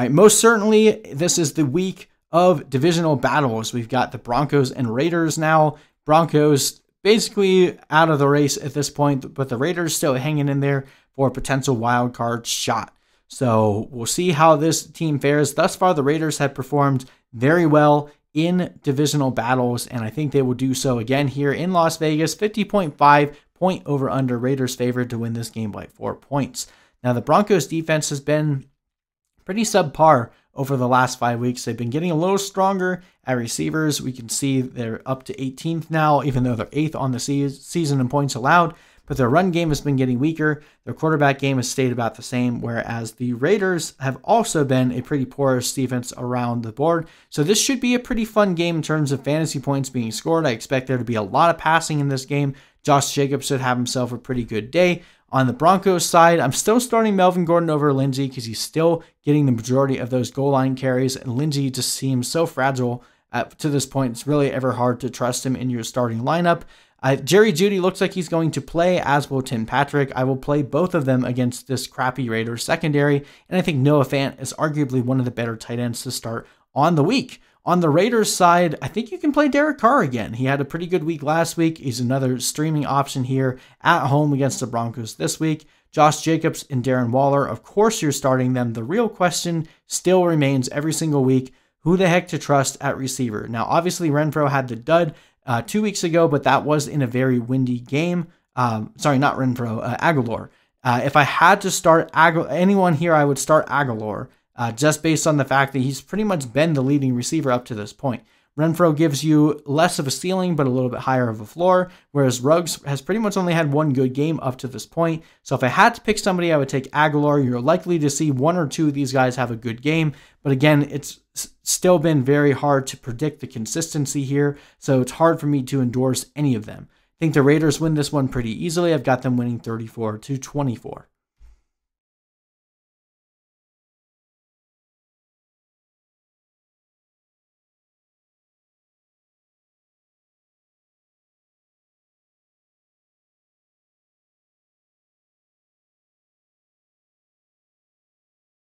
All right, most certainly, this is the week of divisional battles. We've got the Broncos and Raiders now. Broncos basically out of the race at this point, but the Raiders still hanging in there for a potential wild card shot. So we'll see how this team fares. Thus far, the Raiders have performed very well in divisional battles, and I think they will do so again here in Las Vegas. 50.5 point over under. Raiders favored to win this game by 4 points. Now, the Broncos defense has been pretty subpar over the last 5 weeks. They've been getting a little stronger at receivers. We can see they're up to 18th now, even though they're 8th on the season in points allowed. But their run game has been getting weaker. Their quarterback game has stayed about the same, whereas the Raiders have also been a pretty porous defense around the board. So this should be a pretty fun game in terms of fantasy points being scored. I expect there to be a lot of passing in this game. Josh Jacobs should have himself a pretty good day. On the Broncos side, I'm still starting Melvin Gordon over Lindsay because he's still getting the majority of those goal line carries, and Lindsay just seems so fragile to this point. It's really ever hard to trust him in your starting lineup. Jeudy looks like he's going to play, as will Tim Patrick. I will play both of them against this crappy Raiders secondary, and I think Noah Fant is arguably one of the better tight ends to start on the week. On the Raiders side, I think you can play Derek Carr again. He had a pretty good week last week. He's another streaming option here at home against the Broncos this week. Josh Jacobs and Darren Waller, of course you're starting them. The real question still remains every single week, who the heck to trust at receiver? Now, obviously, Renfrow had the dud 2 weeks ago, but that was in a very windy game. Sorry, not Renfrow, Agholor. If I had to start anyone here, I would start Agholor, just based on the fact that he's pretty much been the leading receiver up to this point. Renfrow gives you less of a ceiling, but a little bit higher of a floor, whereas Ruggs has pretty much only had one good game up to this point. So if I had to pick somebody, I would take Agholor. You're likely to see one or two of these guys have a good game, but again, it's still been very hard to predict the consistency here, so it's hard for me to endorse any of them. I think the Raiders win this one pretty easily. I've got them winning 34-24.